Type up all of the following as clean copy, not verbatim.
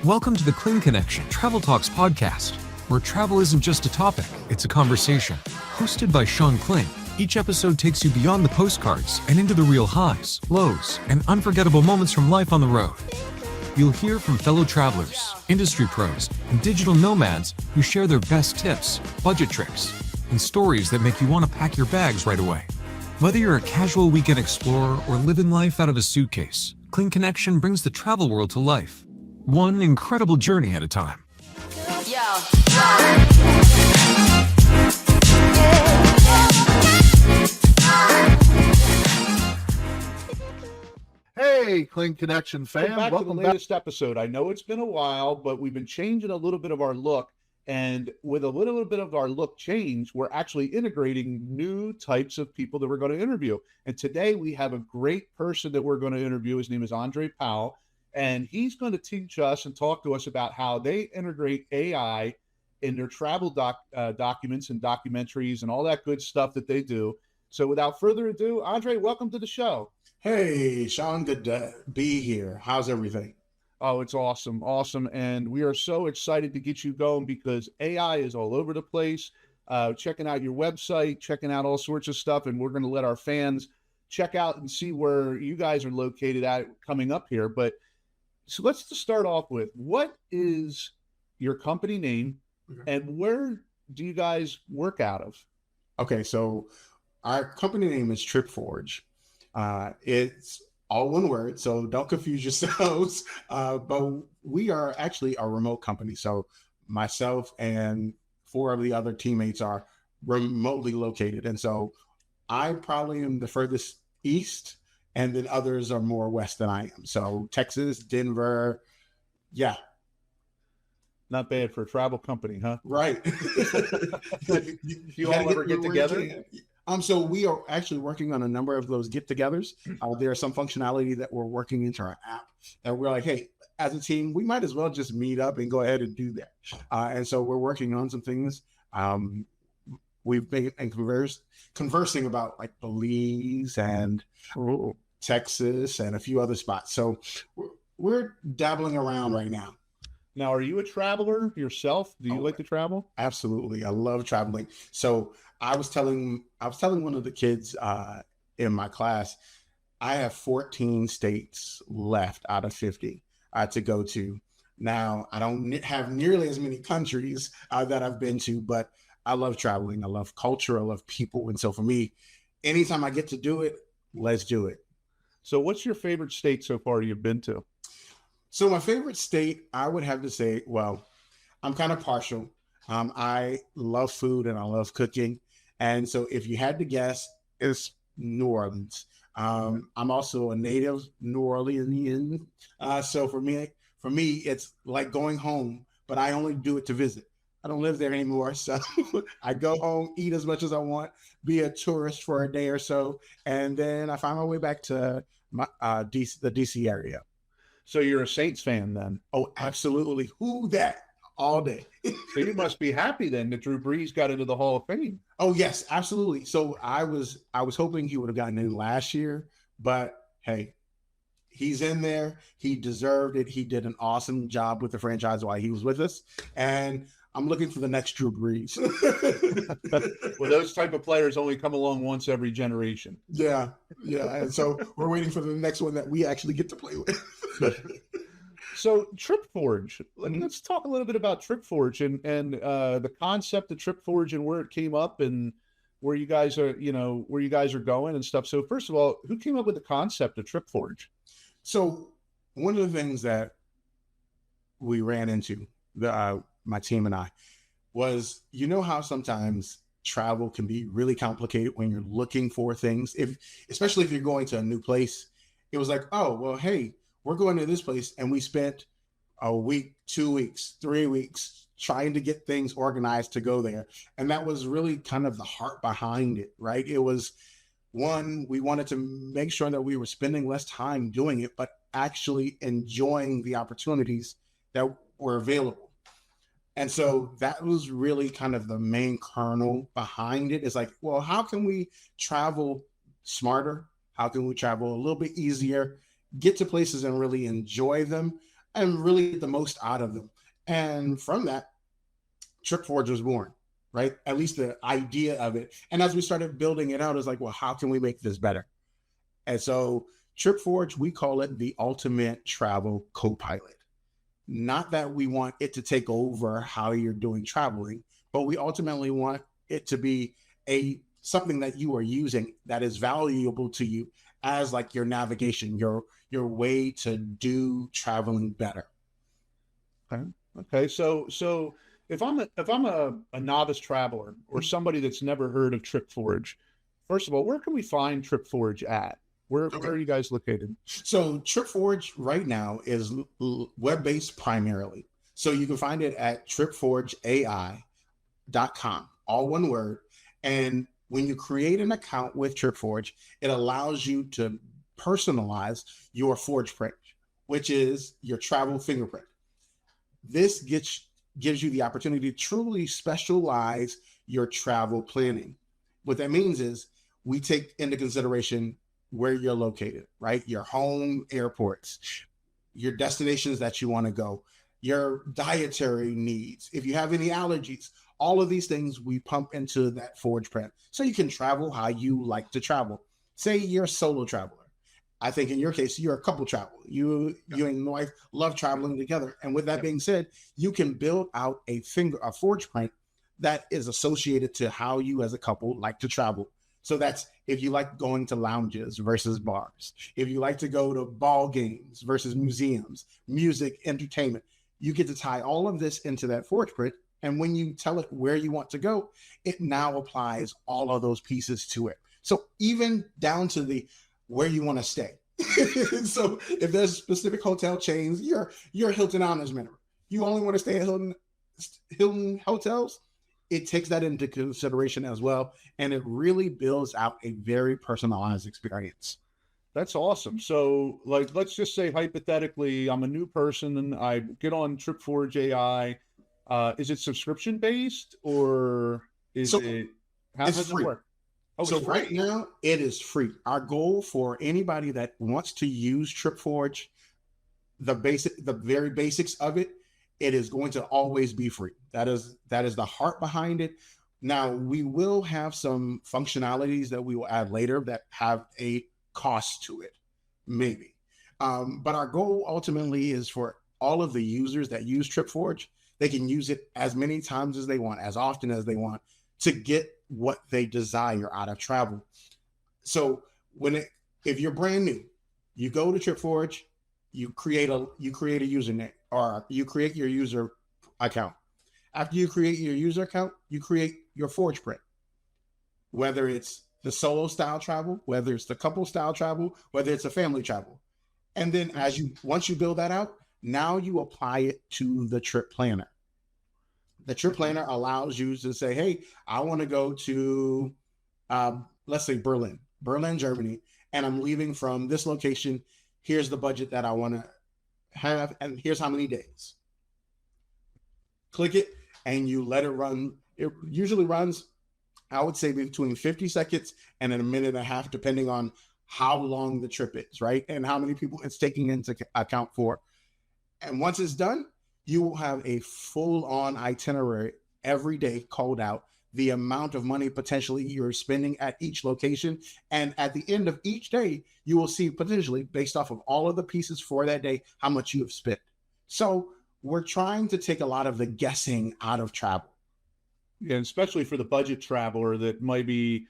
Welcome to the Clean Connection Travel Talks podcast, where travel isn't just a topic, it's a conversation. Hosted by Sean Kling, each episode takes you beyond the postcards and into the real highs, lows, and unforgettable moments from life on the road. You'll hear from fellow travelers, industry pros, and digital nomads who share their best tips, budget tricks, and stories that make you want to pack your bags right away. Whether you're a casual weekend explorer or living life out of a suitcase, Clean Connection brings the travel world to life, one incredible journey at a time. Hey, Clean Connection fam. Welcome Welcome to the back. latest episode. I know it's been a while, but we've been changing a little bit of our look. And with a little bit of our look change, we're actually integrating new types of people that we're going to interview. And today we have a great person that we're going to interview. His name is Powell. And he's going to teach us and talk to us about how they integrate AI in their travel documents and documentaries and all that good stuff that they do. So without further ado, Andre, welcome to the show. Hey, Sean, good to be here. How's everything? Oh, it's awesome. Awesome. And we are so excited to get you going because AI is all over the place. Checking out your website, checking out all sorts of stuff. And we're going to let our fans check out and see where you guys are located at coming up here. But so let's just start off with, what is your company name and where do you guys work out of? Okay, so our company name is TripForge. It's all one word, so don't confuse yourselves. But we are actually a remote company. So myself and 4 of the other teammates are remotely located. And so I probably am the furthest east, and then others are more west than I am. So Texas, Denver, yeah. Not bad for a travel company, huh? Right. You all ever get together? So we are actually working on a number of those get-togethers. There's some functionality that we're working into our app, and we're like, hey, as a team, we might as well just meet up and go ahead and do that. And so we're working on some things. We've been conversing about like Belize and Texas and a few other spots. So we're dabbling around right now. Now, are you a traveler yourself? Do you like to travel? Absolutely. I love traveling. So I was telling one of the kids in my class, I have 14 states left out of 50 to go to. Now, I don't have nearly as many countries that I've been to, but I love traveling. I love culture. I love people. And so for me, anytime I get to do it, let's do it. So what's your favorite state so far you've been to? So my favorite state, I would have to say, well, I'm kind of partial. I love food and I love cooking. And so if you had to guess, it's New Orleans. I'm also a native New Orleanian. So for me, it's like going home, but I only do it to visit. I don't live there anymore. So I go home, eat as much as I want, be a tourist for a day or so. And then I find my way back to the DC area. So you're a Saints fan then? Oh, absolutely. Who that? All day. So you must be happy then that Drew Brees got into the Hall of Fame. Oh, yes, absolutely. So I was hoping he would have gotten in last year, but hey, he's in there. He deserved it. He did an awesome job with the franchise while he was with us. And I'm looking for the next Drew Brees. Well, those type of players only come along once every generation. Yeah. And so we're waiting for the next one that we actually get to play with. So TripForge, let's talk a little bit about TripForge and the concept of TripForge and where it came up and where you guys are going and stuff. So first of all, who came up with the concept of TripForge? So one of the things that we ran into, my team and I, was, how sometimes travel can be really complicated when you're looking for things, especially if you're going to a new place. It was like, oh, well, hey, we're going to this place, and we spent a week, 2 weeks, 3 weeks trying to get things organized to go there. And that was really kind of the heart behind it, right? It was, one, we wanted to make sure that we were spending less time doing it, but actually enjoying the opportunities that were available. And so that was really kind of the main kernel behind it. It's like, well, how can we travel smarter? How can we travel a little bit easier, get to places and really enjoy them, and really get the most out of them. And from that, TripForge was born, right? At least the idea of it. And as we started building it out, it's like, well, how can we make this better? And so TripForge, we call it the ultimate travel copilot. Not that we want it to take over how you're doing traveling, but we ultimately want it to be something that you are using that is valuable to you as like your navigation, your way to do traveling better. Okay. So if I'm a novice traveler or somebody that's never heard of TripForge, first of all, where can we find TripForge at? Where are you guys located? So TripForge right now is web-based primarily. So you can find it at TripForgeAI.com, all one word. And when you create an account with TripForge, it allows you to personalize your ForgePrint, which is your travel fingerprint. This gives you the opportunity to truly specialize your travel planning. What that means is we take into consideration where you're located, right? Your home airports, your destinations that you want to go, your dietary needs, if you have any allergies, all of these things we pump into that ForgePrint so you can travel how you like to travel. Say you're a solo traveler. I think in your case, you're a couple travel. You and your wife love traveling together. And with that being said, you can build out a ForgePrint that is associated to how you as a couple like to travel. So that's if you like going to lounges versus bars, if you like to go to ball games versus museums, music, entertainment, you get to tie all of this into that ForgePrint. And when you tell it where you want to go, it now applies all of those pieces to it. So even down to where you want to stay. So if there's specific hotel chains, you're a Hilton Honors member. You only want to stay at Hilton hotels. It takes that into consideration as well. And it really builds out a very personalized experience. That's awesome. So like, let's just say hypothetically, I'm a new person and I get on TripForge AI. Is it subscription based or how does it work? Oh, so right now it is free. Our goal for anybody that wants to use TripForge, the very basics of it, it is going to always be free. That is the heart behind it. Now we will have some functionalities that we will add later that have a cost to it, maybe. But our goal ultimately is for all of the users that use TripForge, they can use it as many times as they want, as often as they want, to get what they desire out of travel. So if you're brand new, you go to TripForge, you create a username or you create your user account. After you create your user account, you create your ForgePrint. Whether it's the solo style travel, whether it's the couple style travel, whether it's a family travel. And then once you build that out, now you apply it to the trip planner. The trip planner allows you to say, hey, I want to go to, let's say Berlin, Germany, and I'm leaving from this location. Here's the budget that I want to have, and here's how many days. Click it, and you let it run. It usually runs, I would say, between 50 seconds and a minute and a half, depending on how long the trip is, right? And how many people it's taking into account for. And once it's done, you will have a full-on itinerary every day called out, the amount of money potentially you're spending at each location. And at the end of each day, you will see potentially, based off of all of the pieces for that day, how much you have spent. So we're trying to take a lot of the guessing out of travel. Yeah, especially for the budget traveler that might be,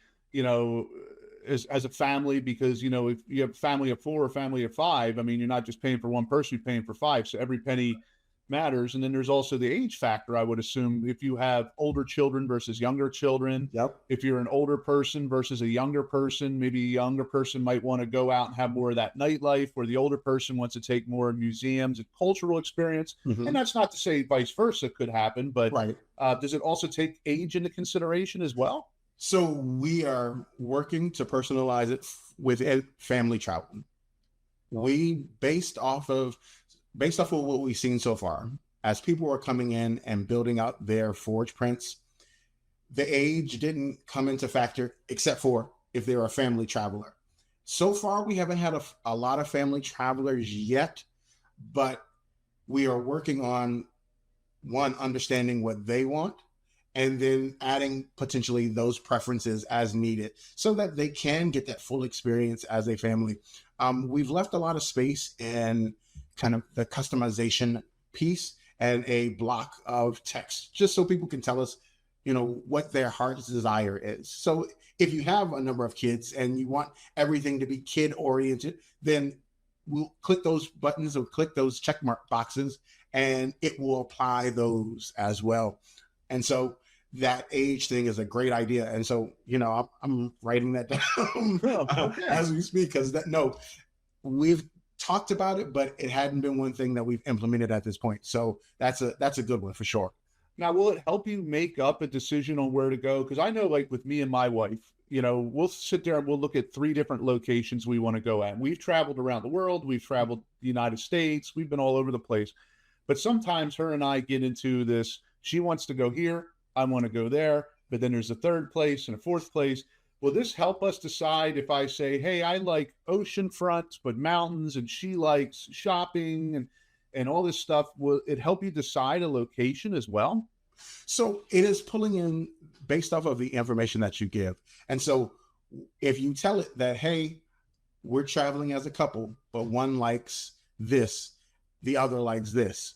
as a family, because, if you have a family of 4 or family of 5, I mean, you're not just paying for one person, you're paying for 5. So every penny matters. And then there's also the age factor, I would assume, if you have older children versus younger children. Yep. If you're an older person versus a younger person, maybe a younger person might want to go out and have more of that nightlife, where the older person wants to take more museums and cultural experience. Mm-hmm. And that's not to say vice versa could happen, but right. Does it also take age into consideration as well? So we are working to personalize it with family travel. Based off of what we've seen so far, as people are coming in and building out their ForgePrints, the age didn't come into factor except for if they're a family traveler. So far, we haven't had a lot of family travelers yet, but we are working on one, understanding what they want, and then adding potentially those preferences as needed so that they can get that full experience as a family. We've left a lot of space in kind of the customization piece and a block of text just so people can tell us, what their heart's desire is. So if you have a number of kids and you want everything to be kid oriented, then we'll click those buttons or click those check mark boxes and it will apply those as well. And so that age thing is a great idea. And so, I'm writing that down as we speak, because we've talked about it, but it hadn't been one thing that we've implemented at this point. So that's a good one for sure. Now, will it help you make up a decision on where to go? Because I know, like with me and my wife, we'll sit there and we'll look at 3 different locations we want to go at. We've traveled around the world. We've traveled the United States. We've been all over the place. But sometimes her and I get into this. She wants to go here. I want to go there. But then there's a 3rd place and a 4th place. Will this help us decide if I say, hey, I like oceanfront, but mountains, and she likes shopping and all this stuff? Will it help you decide a location as well? So it is pulling in based off of the information that you give. And so if you tell it that, hey, we're traveling as a couple, but one likes this, the other likes this,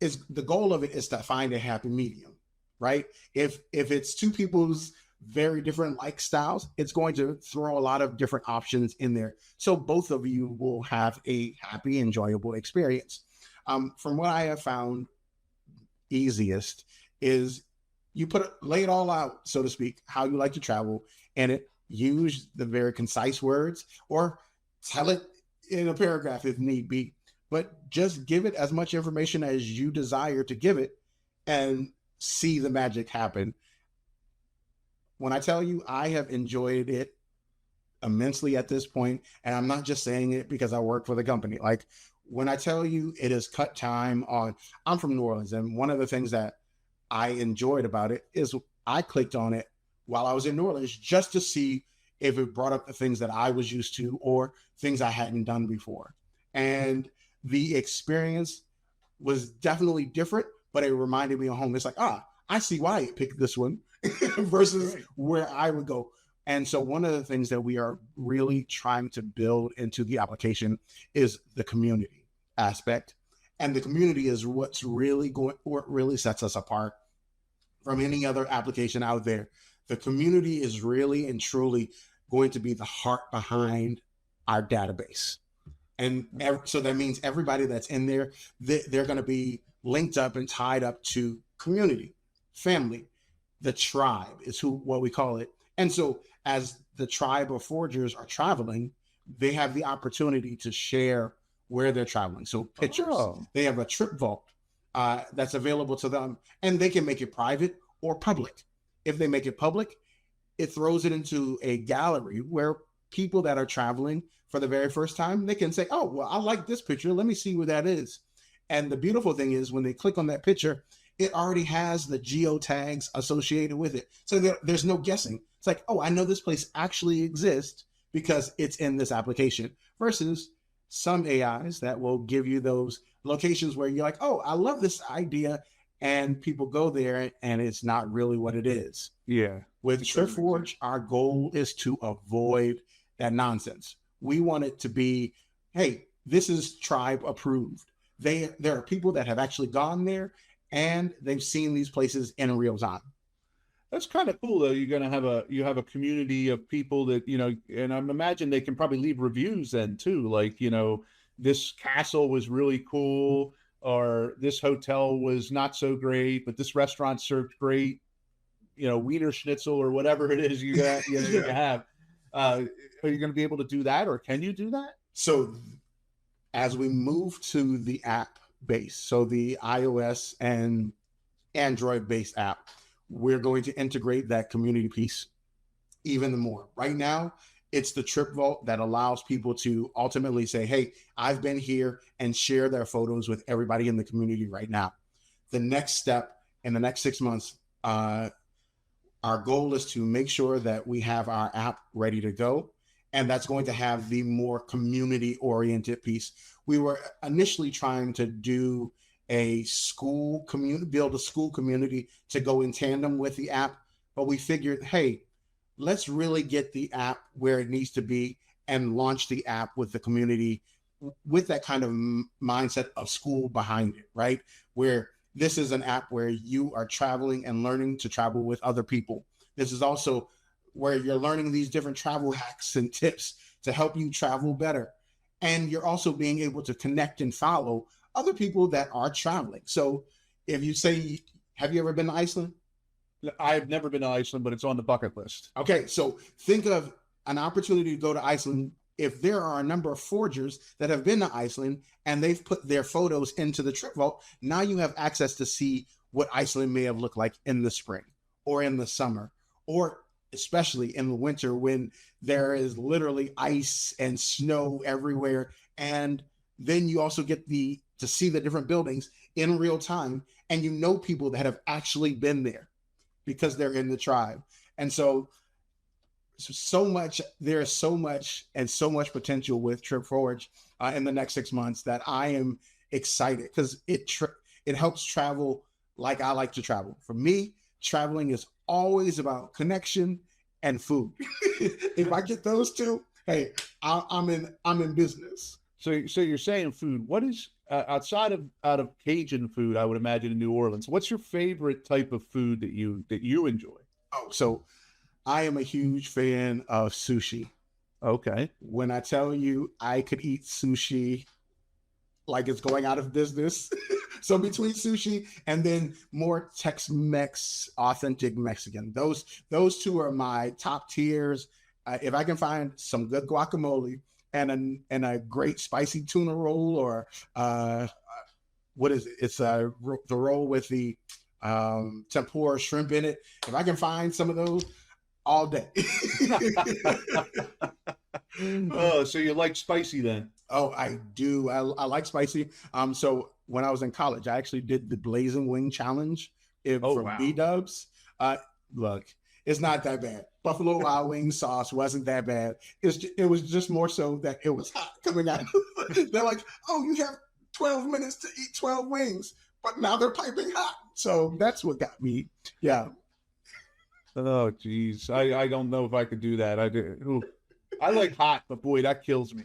is the goal of it is to find a happy medium, right? If it's 2 people's very different like styles, it's going to throw a lot of different options in there. So both of you will have a happy, enjoyable experience. From what I have found easiest is you lay it all out, so to speak, how you like to travel, and it use the very concise words or tell it in a paragraph if need be, but just give it as much information as you desire to give it and see the magic happen. When I tell you, I have enjoyed it immensely at this point, and I'm not just saying it because I work for the company. Like when I tell you it has cut time on, I'm from New Orleans, and one of the things that I enjoyed about it is I clicked on it while I was in New Orleans just to see if it brought up the things that I was used to or things I hadn't done before. And the experience was definitely different, but it reminded me of home. It's like, I see why it picked this one versus where I would go. And so one of the things that we are really trying to build into the application is the community aspect. And the community is what really sets us apart from any other application out there. The community is really and truly going to be the heart behind our database. And so that means everybody that's in there, they're going to be linked up and tied up to community, family. The tribe is what we call it. And so as the tribe of forgers are traveling, they have the opportunity to share where they're traveling. So pictures, they have a trip vault that's available to them, and they can make it private or public. If they make it public, it throws it into a gallery where people that are traveling for the very first time, they can say, oh, well, I like this picture. Let me see where that is. And the beautiful thing is when they click on that picture, it already has the geo tags associated with it. So there's no guessing. It's like, oh, I know this place actually exists because it's in this application, versus some AIs that will give you those locations where you're like, oh, I love this idea. And people go there and it's not really what it is. Yeah. With TripForge, our goal is to avoid that nonsense. We want it to be, hey, this is tribe approved. There are people that have actually gone there and they've seen these places in real time. That's kind of cool, though. You're going to have a community of people that, and I imagine they can probably leave reviews then too. Like, this castle was really cool, or this hotel was not so great, but this restaurant served great, Wiener Schnitzel or whatever it is you have. Are you going to be able to do that, or can you do that? So as we move to the app base, so the iOS and Android based app, we're going to integrate that community piece even more. Right now, it's the Trip Vault that allows people to ultimately say, hey, I've been here, and share their photos with everybody in the community right now. The next step in the next 6 months, our goal is to make sure that we have our app ready to go. and that's going to have the more community oriented piece. We were initially trying to do a school community, build a school community to go in tandem with the app, but we figured, hey, let's really get the app where it needs to be and launch the app with the community with that kind of mindset of school behind it, right? Where this is an app where you are traveling and learning to travel with other people. This is also where you're learning these different travel hacks and tips to help you travel better. And you're also being able to connect and follow other people that are traveling. So if you say, have you ever been to Iceland? I've never been to Iceland, but it's on the bucket list. Okay, so think of an opportunity to go to Iceland. If there are a number of forgers that have been to Iceland and they've put their photos into the Trip Vault, now you have access to see what Iceland may have looked like in the spring or in the summer, or especially in the winter when there is literally ice and snow everywhere. And then you also get to see the different buildings in real time, and you know people that have actually been there because they're in the tribe. And so there is so much potential with TripForge in the next 6 months that I am excited, because it helps travel like I like to travel. For me, traveling is always about connection and food. If I get those two, hey, I'm in business. So you're saying food. What is outside of Cajun food? I would imagine in New Orleans. What's your favorite type of food that you enjoy? Oh, so I am a huge fan of sushi. Okay. When I tell you I could eat sushi like it's going out of business. So between sushi and then more Tex-Mex, authentic Mexican, those two are my top tiers. If I can find some good guacamole and a great spicy tuna roll, or what is it? It's the roll with the tempura shrimp in it. If I can find some of those, all day. Oh, so you like spicy then? Oh, I do. I like spicy. So when I was in college, I actually did the Blazing Wing Challenge for B-Dubs. Look, it's not that bad. Buffalo Wild Wing sauce wasn't that bad. It was just more so that it was hot coming out. They're like, oh, you have 12 minutes to eat 12 wings, but now they're piping hot. So that's what got me. Yeah. Oh, geez. I don't know if I could do that. I like hot, but boy, that kills me.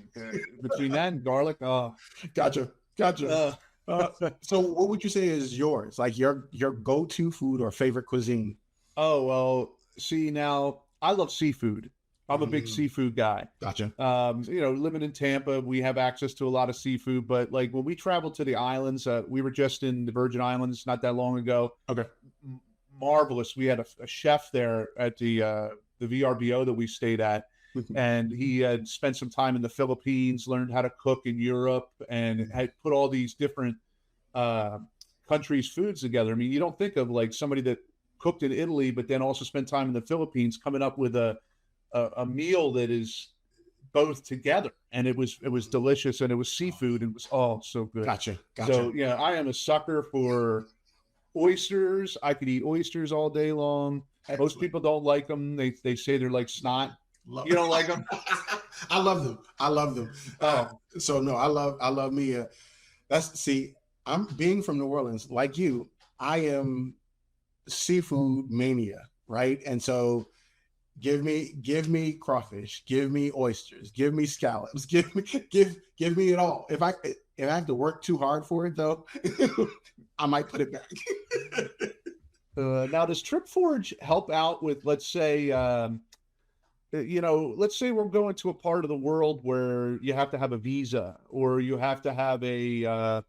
Between that and garlic, oh. Gotcha. So what would you say is yours? Like your go-to food or favorite cuisine? Oh, well, see, now I love seafood. I'm a big seafood guy. Gotcha. Living in Tampa, we have access to a lot of seafood, but like when we travel to the islands, we were just in the Virgin Islands not that long ago. Okay. Marvelous. We had a chef there at the VRBO that we stayed at, and he had spent some time in the Philippines, learned how to cook in Europe, and had put all these different countries' foods together. I mean, you don't think of like somebody that cooked in Italy, but then also spent time in the Philippines, coming up with a meal that is both together, and it was delicious, and it was seafood, and it was so good. Gotcha. So yeah, I am a sucker for oysters. I could eat oysters all day long. Excellent. Most people don't like them. They say they're like snot. You don't like them? I love them. So no, I love me. I'm being from New Orleans, like you. I am seafood mania, right? And so give me crawfish, give me oysters, give me scallops, give me it all. If I have to work too hard for it though, I might put it back. Now, does TripForge help out with, let's say we're going to a part of the world where you have to have a visa, or you have to have a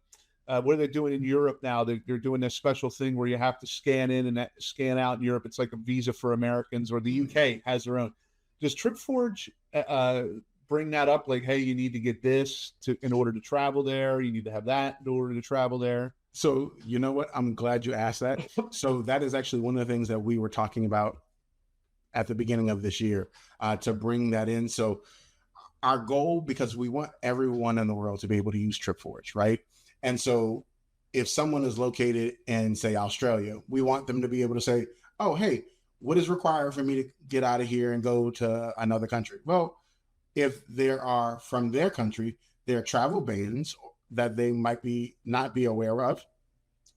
what are they doing in Europe now? They're doing this special thing where you have to scan in and scan out in Europe. It's like a visa for Americans, or the UK has their own. Does TripForge bring that up? Like, hey, you need to get this in order to travel there. You need to have that in order to travel there. So you know what? I'm glad you asked that. So that is actually one of the things that we were talking about at the beginning of this year, to bring that in. So our goal, because we want everyone in the world to be able to use TripForge, right? And so if someone is located in, say, Australia, we want them to be able to say, oh, hey, what is required for me to get out of here and go to another country? Well, If there are from their country, there are travel bans that they might be not be aware of,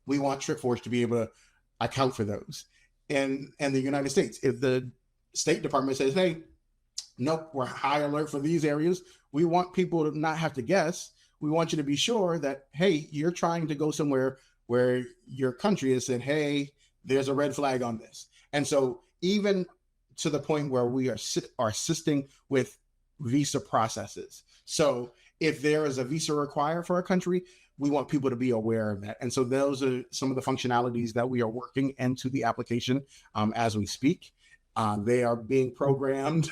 we want TripForge to be able to account for those. And the United States, if the State Department says, hey, nope, we're high alert for these areas, we want people to not have to guess. We want you to be sure that, hey, you're trying to go somewhere where your country has said, hey, there's a red flag on this. And so even to the point where we are assisting with visa processes. So if there is a visa required for a country, we want people to be aware of that. And so those are some of the functionalities that we are working into the application as we speak. They are being programmed.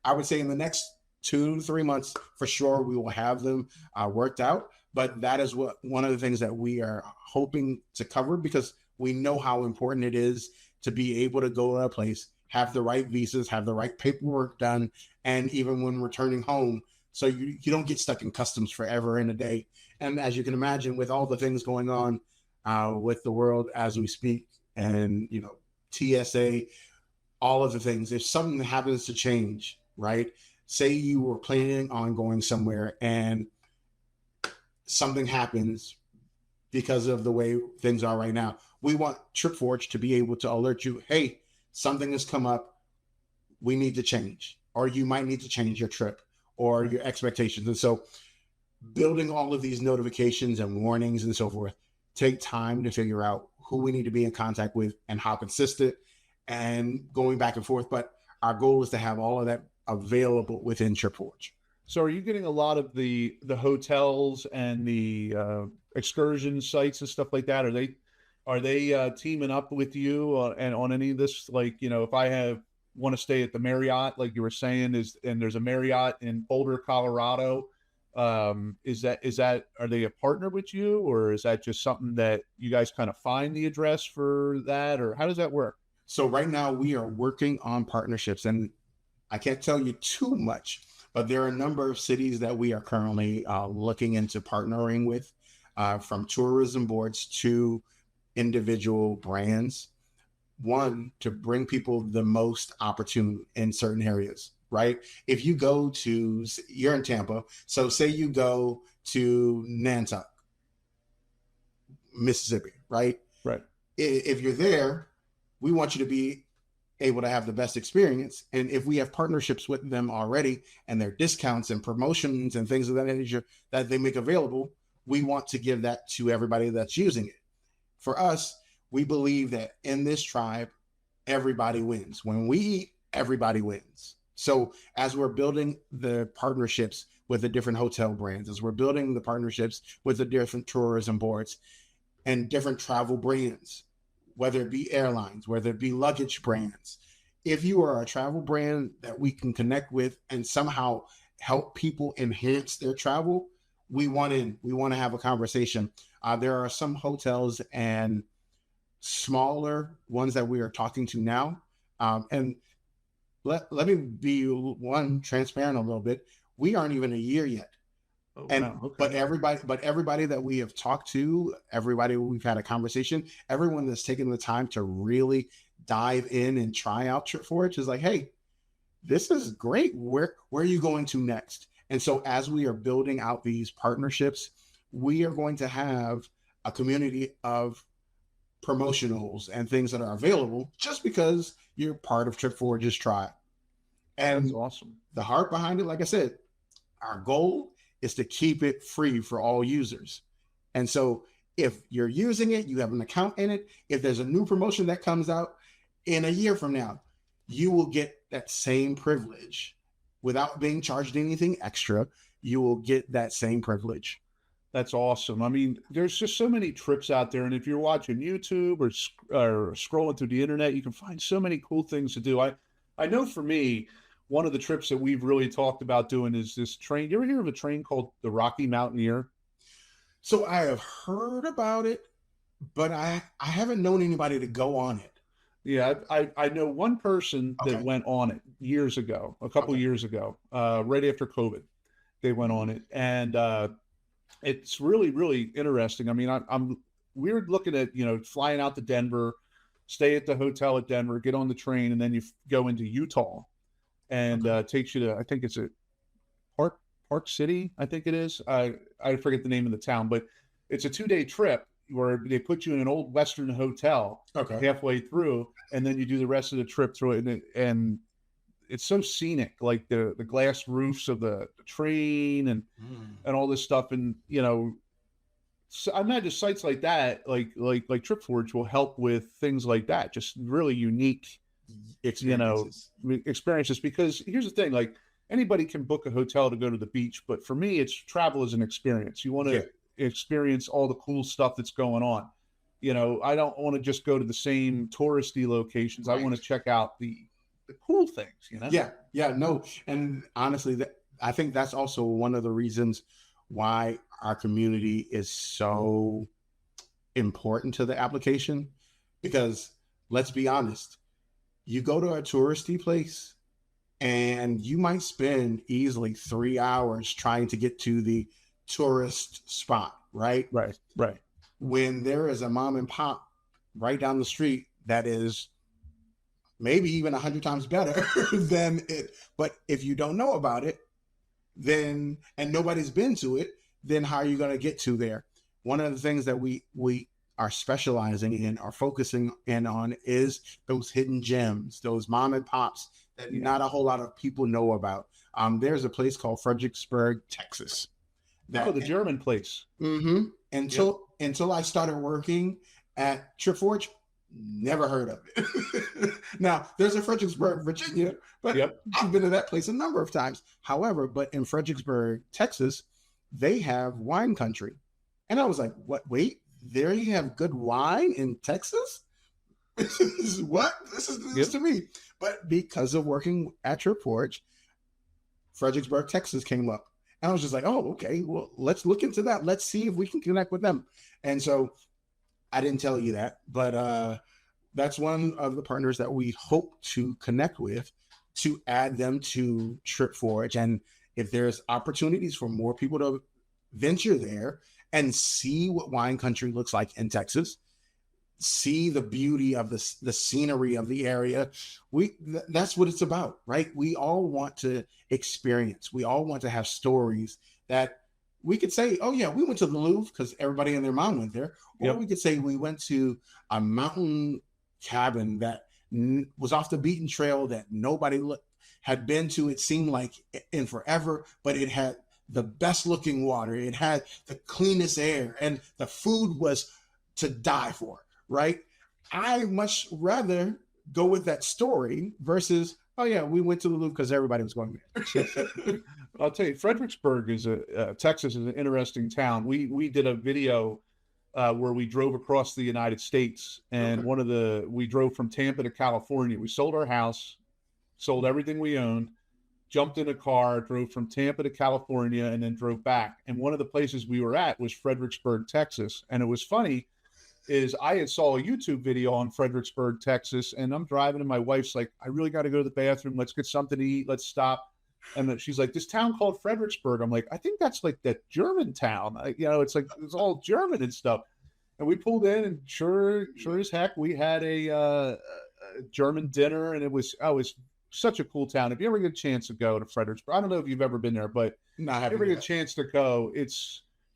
I would say in the next 2 to 3 months, for sure, we will have them worked out. But that is one of the things that we are hoping to cover, because we know how important it is to be able to go to a place, have the right visas, have the right paperwork done, and even when returning home, so you don't get stuck in customs forever in a day. And as you can imagine, with all the things going on with the world as we speak, and TSA, all of the things, if something happens to change, right? Say you were planning on going somewhere and something happens because of the way things are right now. We want TripForge to be able to alert you, hey, something has come up, we need to change, or you might need to change your trip or your expectations. And so building all of these notifications and warnings and so forth take time to figure out who we need to be in contact with and how consistent, and going back and forth. But our goal is to have all of that available within TripForge. So are you getting a lot of the hotels and the excursion sites and stuff like that? Are they teaming up with you and on any of this? Like, if I want to stay at the Marriott, like you were saying, and there's a Marriott in Boulder, Colorado, is that are they a partner with you, or is that just something that you guys kind of find the address for that, or how does that work? So right now we are working on partnerships, and I can't tell you too much, but there are a number of cities that we are currently looking into partnering with, from tourism boards to individual brands. One, to bring people the most opportune in certain areas, right? If you go to, you're in Tampa, so say you go to Nantucket, Mississippi, right? Right. If you're there, we want you to be able to have the best experience. And if we have partnerships with them already, and their discounts and promotions and things of that nature that they make available, we want to give that to everybody that's using it. For us, we believe that in this tribe, everybody wins. When we eat, everybody wins. So as we're building the partnerships with the different hotel brands, as we're building the partnerships with the different tourism boards and different travel brands, whether it be airlines, whether it be luggage brands, if you are a travel brand that we can connect with and somehow help people enhance their travel, we want to have a conversation. There are some hotels and smaller ones that we are talking to now. And let me be transparent a little bit. We aren't even a year yet. Oh, And wow. Okay. but everybody that we have talked to, everybody we've had a conversation, everyone that's taken the time to really dive in and try out TripForge is like, hey, this is great. Where are you going to next? And so as we are building out these partnerships, we are going to have a community of promotionals and things that are available just because you're part of TripForge's tribe. And That's awesome. The heart behind it, like I said, our goal is to keep it free for all users. And so if you're using it, you have an account in it, if there's a new promotion that comes out in a year from now, you will get that same privilege without being charged anything extra. You will get that same privilege. That's awesome. I mean, there's just so many trips out there. And if you're watching YouTube or scrolling through the internet, you can find so many cool things to do. I know for me, one of the trips that we've really talked about doing is this train. You ever hear of a train called the Rocky Mountaineer? So I have heard about it, but I haven't known anybody to go on it. Yeah, I know one person that Okay. went on it years ago, a couple Okay. years ago, right after COVID. They went on it, and it's really, really interesting. I mean, we're looking at, flying out to Denver, stay at the hotel at Denver, get on the train, and then you go into Utah. and takes you to, I think it's a Park City, I think it is. I forget the name of the town, but it's a 2-day trip where they put you in an old Western hotel halfway through, and then you do the rest of the trip through it. And it's so scenic, like the glass roofs of the train and all this stuff. And, you know, so I imagine sites like that, like TripForge will help with things like that. Just really unique, experiences. Because here's the thing, like anybody can book a hotel to go to the beach, but for me, it's travel as an experience. You want to experience all the cool stuff that's going on. You know, I don't want to just go to the same touristy locations. Right. I want to check out the cool things, you know? Yeah, no. And honestly, I think that's also one of the reasons why our community is so important to the application. Because let's be honest, you go to a touristy place and you might spend easily 3 hours trying to get to the tourist spot, right? Right. When there is a mom and pop right down the street that is maybe even 100 times better than it. But if you don't know about it, then, and nobody's been to it, then how are you going to get to there? One of the things that we are specializing in, are focusing in on, is those hidden gems, those mom and pops that not a whole lot of people know about. There's a place called Fredericksburg, Texas. The German place. Until I started working at TripForge, never heard of it. Now, there's a Fredericksburg, Virginia, but I've been to that place a number of times. However, but in Fredericksburg, Texas, they have wine country. And I was like, what? Wait, there you have good wine in Texas? What? This is news to me. But because of working at TripForge, Fredericksburg, Texas came up. And I was just like, oh, okay, well, let's look into that. Let's see if we can connect with them. And so I didn't tell you that, but that's one of the partners that we hope to connect with, to add them to TripForge. And if there's opportunities for more people to venture there and see what wine country looks like in Texas, see the beauty of the scenery of the area, that's what it's about, right? We all want to experience. We all want to have stories that we could say, oh yeah, we went to the Louvre because everybody and their mom went there. Or we could say we went to a mountain cabin that was off the beaten trail that nobody had been to, it seemed like, in forever, but it had the best looking water. It had the cleanest air, and the food was to die for, right? I much rather go with that story versus, oh yeah, we went to the Louvre because everybody was going there. I'll tell you, Fredericksburg is Texas is an interesting town. We did a video where we drove across the United States, and we drove from Tampa to California. We sold our house, sold everything we owned, jumped in a car, drove from Tampa to California, and then drove back. And one of the places we were at was Fredericksburg, Texas. And it was funny, is I had saw a YouTube video on Fredericksburg, Texas, and I'm driving and my wife's like, I really got to go to the bathroom. Let's get something to eat. Let's stop. And then she's like, this town called Fredericksburg. I'm like, I think that's like that German town. It's like, it's all German and stuff. And we pulled in, and sure as heck, we had a German dinner, and it was such a cool town. If you ever get a chance to go to Fredericksburg, I don't know if you've ever been there, but if you ever get a chance to go,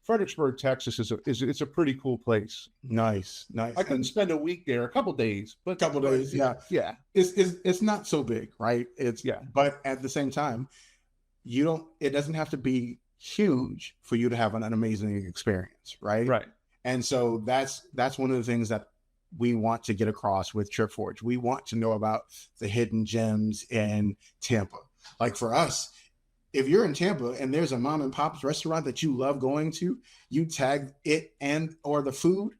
Fredericksburg, Texas it's a pretty cool place. Nice. I couldn't spend a week there, a couple days, but yeah. It's not so big, right? But at the same time, it doesn't have to be huge for you to have an amazing experience, right? Right. And so that's one of the things that we want to get across with TripForge. We want to know about the hidden gems in Tampa. Like for us, if you're in Tampa and there's a mom and pop's restaurant that you love going to, you tag it or the food,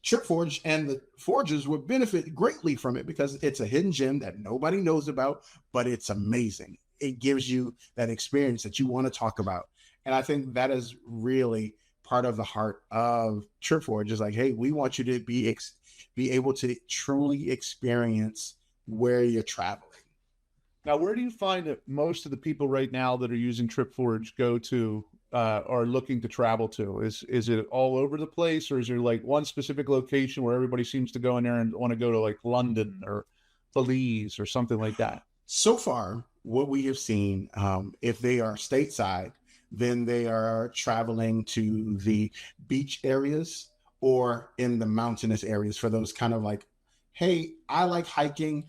TripForge and the Forges will benefit greatly from it, because it's a hidden gem that nobody knows about, but it's amazing. It gives you that experience that you want to talk about. And I think that is really part of the heart of TripForge, is like, hey, we want you to be able to truly experience where you're traveling. Now, where do you find that most of the people right now that are using TripForge go to, are looking to travel to? Is it all over the place, or is there like one specific location where everybody seems to go in there and want to go to, like London or Belize or something like that? So far, what we have seen, if they are stateside, then they are traveling to the beach areas or in the mountainous areas for those kind of like, hey, I like hiking.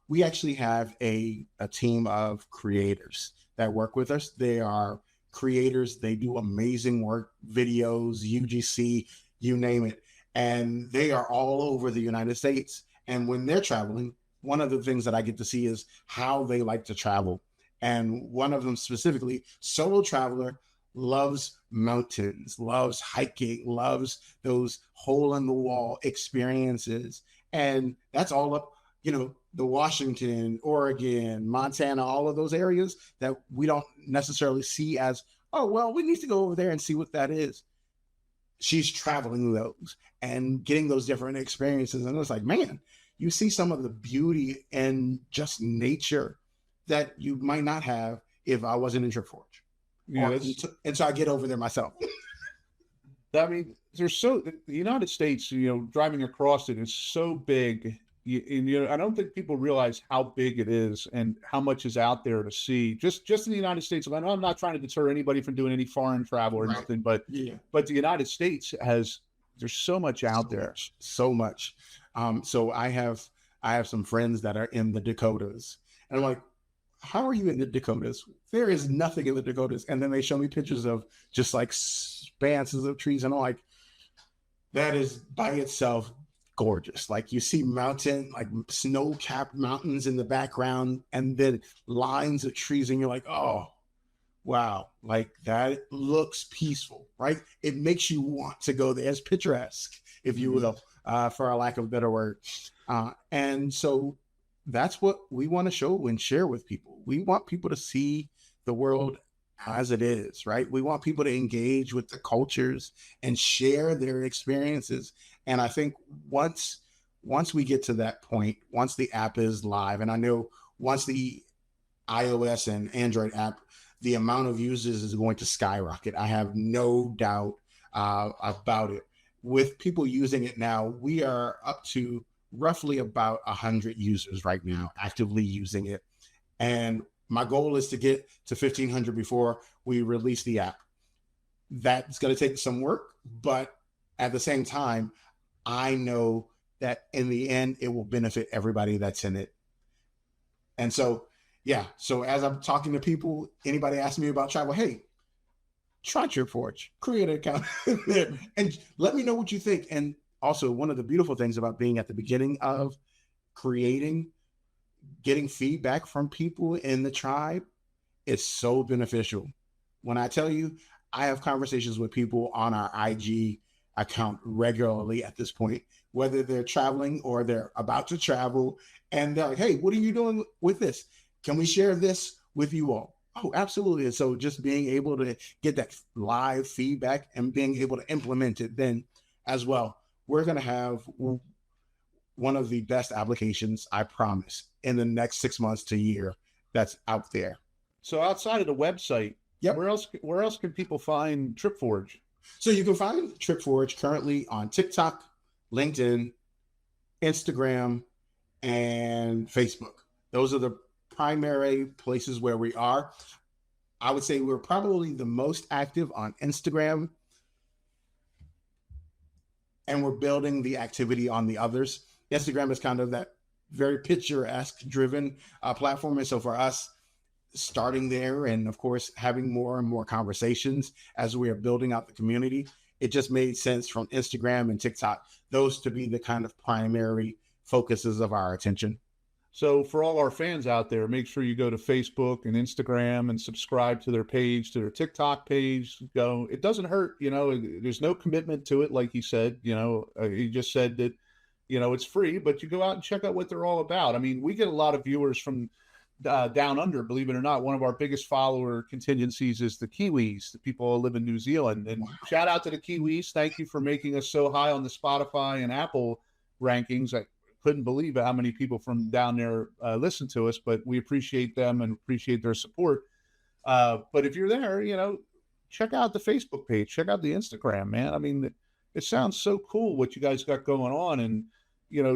We actually have a team of creators that work with us. They are creators. They do amazing work, videos, UGC, you name it. And they are all over the United States. And when they're traveling, one of the things that I get to see is how they like to travel. And one of them specifically, solo traveler, loves mountains, loves hiking, loves those hole in the wall experiences. And that's all up, the Washington, Oregon, Montana, all of those areas that we don't necessarily see as, oh, well, we need to go over there and see what that is. She's traveling those and getting those different experiences. And it's like, man, you see some of the beauty and just nature that you might not have if I wasn't in TripForge. Yeah, and so I get over there myself. I mean, the United States, driving across it is so big. I don't think people realize how big it is and how much is out there to see. Just in the United States. I know I'm not trying to deter anybody from doing any foreign travel or nothing, but the United States there's so much out there. So much. So I have some friends that are in the Dakotas, and I'm like, how are you in the Dakotas? There is nothing in the Dakotas. And then they show me pictures of just like expanses of trees, and I'm like, that is by itself gorgeous. Like you see mountain, like snow-capped mountains in the background, and then lines of trees, and you're like, oh, wow, like that looks peaceful, right? It makes you want to go there. It's picturesque, if you will, for a lack of a better word. And so that's what we want to show and share with people. We want people to see the world as it is, right? We want people to engage with the cultures and share their experiences. And I think once we get to that point, once the app is live, and I know once the iOS and Android app, the amount of users is going to skyrocket. I have no doubt about it. With people using it now, we are up to roughly about 100 users right now actively using it. And my goal is to get to 1,500 before we release the app. That's going to take some work, but at the same time, I know that in the end, it will benefit everybody that's in it. And so, yeah. So as I'm talking to people, anybody asking me about travel, hey, try TripForge, create an account there, and let me know what you think. And also, one of the beautiful things about being at the beginning of creating, getting feedback from people in the tribe, is so beneficial. When I tell you, I have conversations with people on our IG account regularly at this point, whether they're traveling or they're about to travel, and they're like, hey, what are you doing with this? Can we share this with you all? Oh, absolutely. And so just being able to get that live feedback and being able to implement it then as well. We're going to have one of the best applications, I promise, in the next 6 months to a year that's out there. So outside of the website, where else can people find TripForge? So you can find TripForge currently on TikTok, LinkedIn, Instagram, and Facebook. Those are the primary places where we are. I would say we're probably the most active on Instagram, and we're building the activity on the others. Instagram is kind of that very picturesque driven platform. And so for us, starting there and of course, having more and more conversations as we are building out the community, it just made sense from Instagram and TikTok, those to be the kind of primary focuses of our attention. So for all our fans out there, make sure you go to Facebook and Instagram and subscribe to their page, to their TikTok page. Go. It doesn't hurt, there's no commitment to it. Like he said, he just said that, it's free, but you go out and check out what they're all about. I mean, we get a lot of viewers from down under, believe it or not. One of our biggest follower contingencies is the Kiwis, the people who live in New Zealand. And shout out to the Kiwis. Thank you for making us so high on the Spotify and Apple rankings. I couldn't believe how many people from down there listen to us, but we appreciate them and appreciate their support. But if you're there, check out the Facebook page, check out the Instagram, man. I mean, it sounds so cool what you guys got going on. And,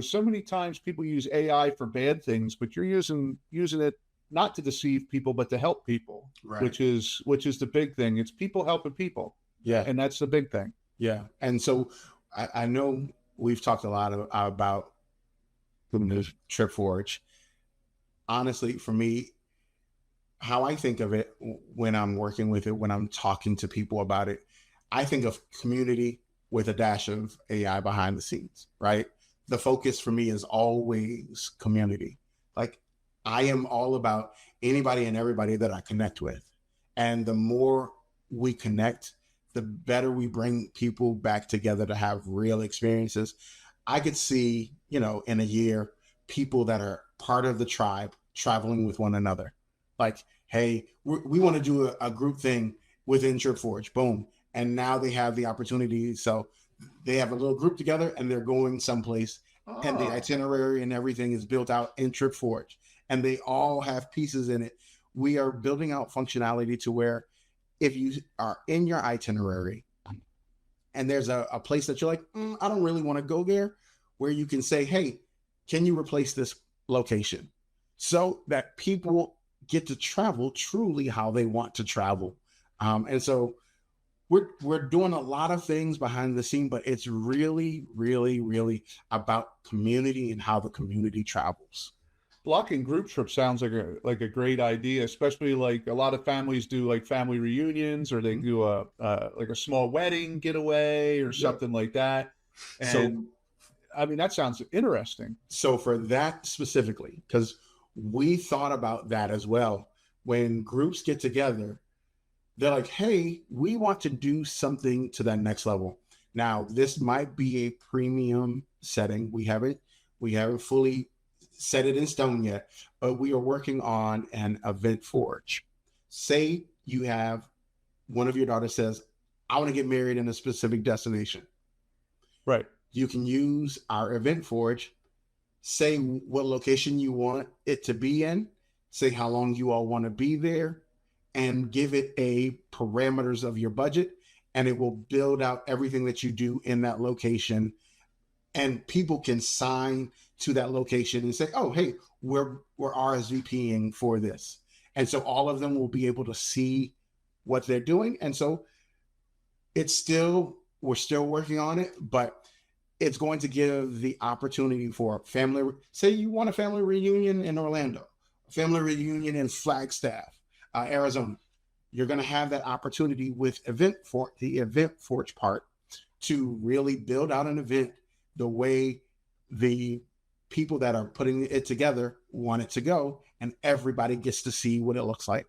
so many times people use AI for bad things, but you're using it not to deceive people, but to help people, Right. which is the big thing. It's people helping people. Yeah. And that's the big thing. Yeah. And so I know we've talked a lot about TripForge. Honestly, for me, how I think of it when I'm working with it, when I'm talking to people about it, I think of community with a dash of AI behind the scenes, right? The focus for me is always community. Like, I am all about anybody and everybody that I connect with. And the more we connect, the better we bring people back together to have real experiences. I could see, in a year, people that are part of the tribe traveling with one another. Like, hey, we want to do a group thing within TripForge. Boom. And now they have the opportunity. So they have a little group together and they're going someplace. And the itinerary and everything is built out in TripForge. And they all have pieces in it. We are building out functionality to where if you are in your itinerary and there's a place that you're like, I don't really want to go there, where you can say, hey, can you replace this location? So that people get to travel truly how they want to travel. And so we're doing a lot of things behind the scene, but it's really, really, really about community and how the community travels. Blocking group trips sounds like a great idea, especially like a lot of families do like family reunions, or they do like a small wedding getaway or something like that. And So, I mean, that sounds interesting. So for that specifically, because we thought about that as well, when groups get together, they're like, hey, we want to do something to that next level. Now, this might be a premium setting. We haven't fully set it in stone yet, but we are working on an event forge. Say you have one of your daughters says, I want to get married in a specific destination. Right. You can use our event forge, say what location you want it to be in, say how long you all want to be there, and give it a parameters of your budget, and it will build out everything that you do in that location. And people can sign to that location and say, oh, hey, we're RSVPing for this. And so all of them will be able to see what they're doing. And so we're still working on it, but it's going to give the opportunity for family. Say you want a family reunion in Orlando, a family reunion in Flagstaff, Arizona. You're going to have that opportunity with the event forge part to really build out an event the way the people that are putting it together want it to go, and everybody gets to see what it looks like.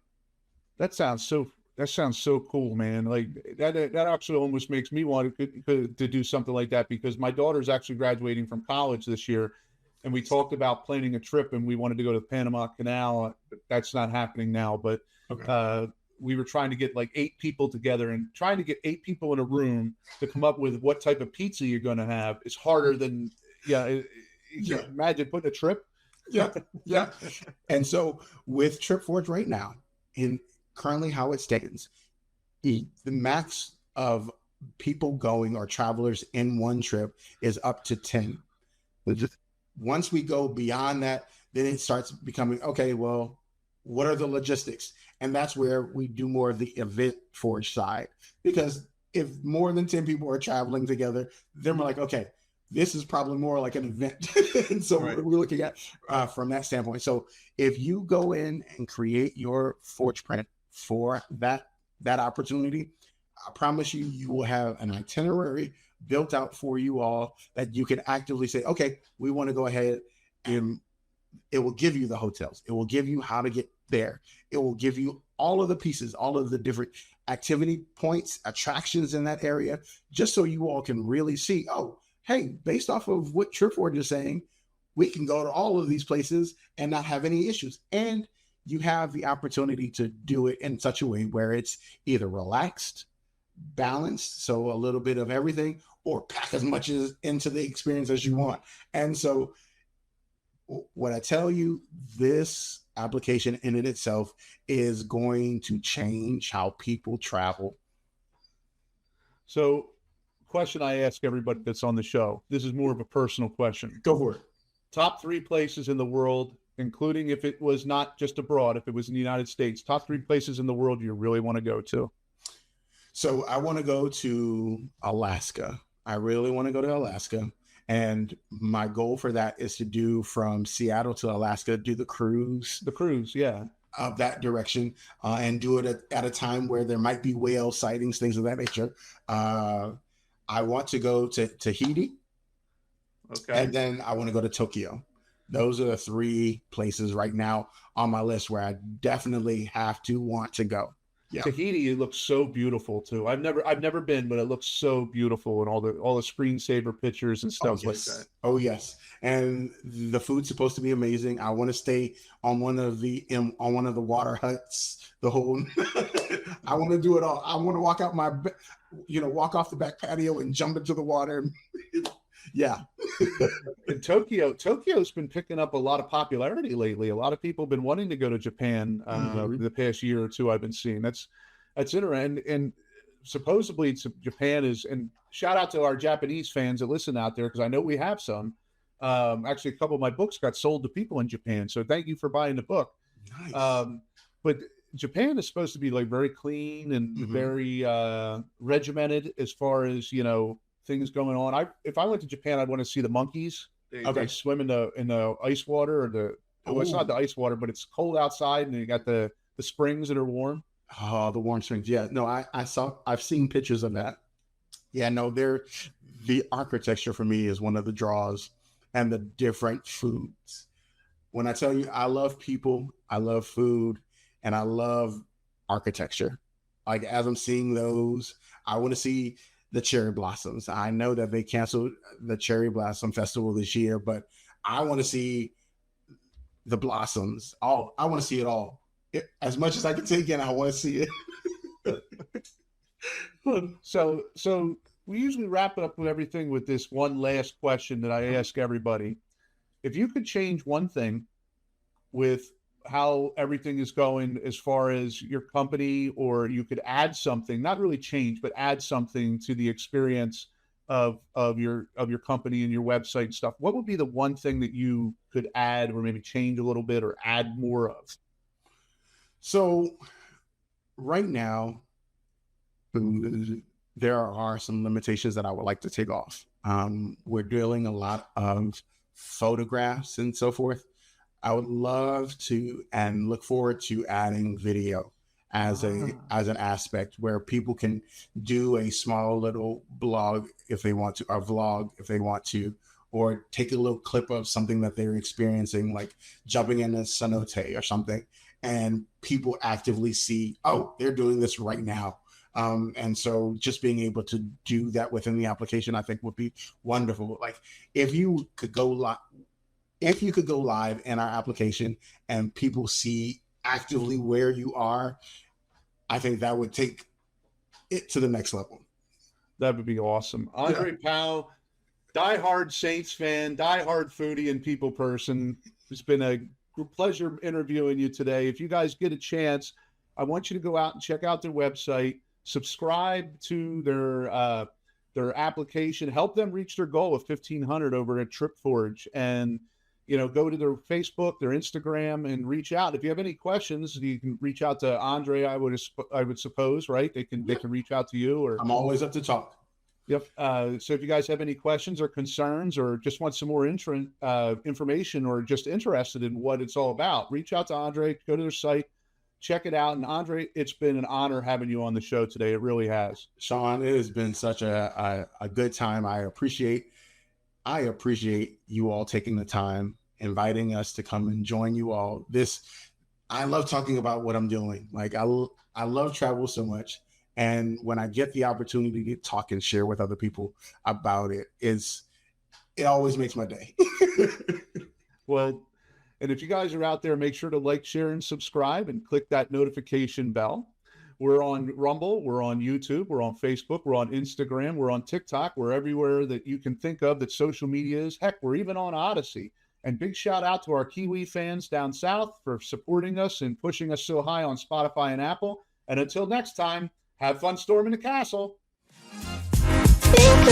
That sounds so cool, man. Like that actually almost makes me want to do something like that, because my daughter's actually graduating from college this year, and we talked about planning a trip, and we wanted to go to the Panama Canal. That's not happening now, but we were trying to get like 8 people together, and trying to get 8 people in a room to come up with what type of pizza you're going to have is harder than, imagine putting a trip. Yeah. And so with TripForge right now, in currently how it stands, the max of people going or travelers in one trip is up to 10. Once we go beyond that, then it starts becoming, okay, well, what are the logistics? And that's where we do more of the event forge side, because if more than 10 people are traveling together, then we're like, okay, this is probably more like an event. And so we're looking at from that standpoint. So if you go in and create your ForgePrint for that opportunity, I promise you will have an itinerary built out for you all that you can actively say, okay, we want to go ahead, and it will give you the hotels. It will give you how to get there. It will give you all of the pieces, all of the different activity points, attractions in that area, just so you all can really see, oh, hey, based off of what TripForge is saying, we can go to all of these places and not have any issues. And you have the opportunity to do it in such a way where it's either relaxed, balanced, so a little bit of everything, or pack as much as into the experience as you want. And so what I tell you, this application in it itself is going to change how people travel. So question I ask everybody that's on the show. This is more of a personal question. Go for it. Top 3 places in the world, including if it was not just abroad, if it was in the United States, top 3 places in the world you really want to go to. So I want to go to Alaska. I really want to go to Alaska. And my goal for that is to do from Seattle to Alaska, do the cruise. The cruise, yeah. Of that direction, and do it at a time where there might be whale sightings, things of that nature. I want to go to Tahiti. Okay. And then I want to go to Tokyo. Those are the 3 places right now on my list where I definitely have to want to go. Yeah. Tahiti, it looks so beautiful too. I've never been, but it looks so beautiful, and all the screensaver pictures and stuff like that. Oh yes. And the food's supposed to be amazing. I want to stay on one of the water huts, the whole I want to do it all. I want to walk out walk off the back patio and jump into the water. Yeah. In Tokyo's been picking up a lot of popularity lately. A lot of people have been wanting to go to Japan the past year or two. I've been seeing that's interesting. And supposedly Japan is, and shout out to our Japanese fans that listen out there, because I know we have some. Actually, a couple of my books got sold to people in Japan, so thank you for buying the book. Nice. But Japan is supposed to be like very clean and very regimented as far as things going on. If I went to Japan, I'd want to see the monkeys. They swim in the ice water, or well, it's not the ice water, but it's cold outside, and you got the springs that are warm. Oh, the warm springs. Yeah. No, I've seen pictures of that. Yeah, no, the architecture for me is one of the draws, and the different foods. When I tell you I love people, I love food, and I love architecture. Like, as I'm seeing those, I want to see the cherry blossoms. I know that they canceled the Cherry Blossom Festival this year, but I want to see the blossoms. I want to see it all. As much as I can take in, I want to see it. So we usually wrap it up with everything with this one last question that I ask everybody. If you could change one thing with how everything is going as far as your company, or you could add something, not really change, but add something to the experience of your company and your website and stuff, what would be the one thing that you could add, or maybe change a little bit, or add more of? So right now, there are some limitations that I would like to take off. We're doing a lot of photographs and so forth. I would love to and look forward to adding video as an aspect where people can do a small little blog if they want to, or vlog if they want to, or take a little clip of something that they're experiencing, like jumping in a cenote or something, and people actively see, oh, they're doing this right now. And so just being able to do that within the application, I think would be wonderful. Like, if you could go live in our application and people see actively where you are, I think that would take it to the next level. That would be awesome. Andre Powell, diehard Saints fan, diehard foodie and people person. It's been a pleasure interviewing you today. If you guys get a chance, I want you to go out and check out their website, subscribe to their application, help them reach their goal of 1,500 over at TripForge, and go to their Facebook, their Instagram, and reach out. If you have any questions, you can reach out to Andre. I would suppose, right? They can reach out to you. Or I'm always up to talk. Yep. So if you guys have any questions or concerns, or just want some more information, or just interested in what it's all about, reach out to Andre. Go to their site, check it out. And Andre, it's been an honor having you on the show today. It really has. Sean, it has been such a good time. I appreciate you all taking the time, inviting us to come and join you all. I love talking about what I'm doing. Like, I love travel so much. And when I get the opportunity to talk and share with other people about it, it always makes my day. Well, and if you guys are out there, make sure to like, share, and subscribe, and click that notification bell. We're on Rumble, we're on YouTube, we're on Facebook, we're on Instagram, we're on TikTok, we're everywhere that you can think of that social media is. Heck, we're even on Odyssey. And big shout out to our Kiwi fans down south for supporting us and pushing us so high on Spotify and Apple. And until next time, have fun storming the castle. Think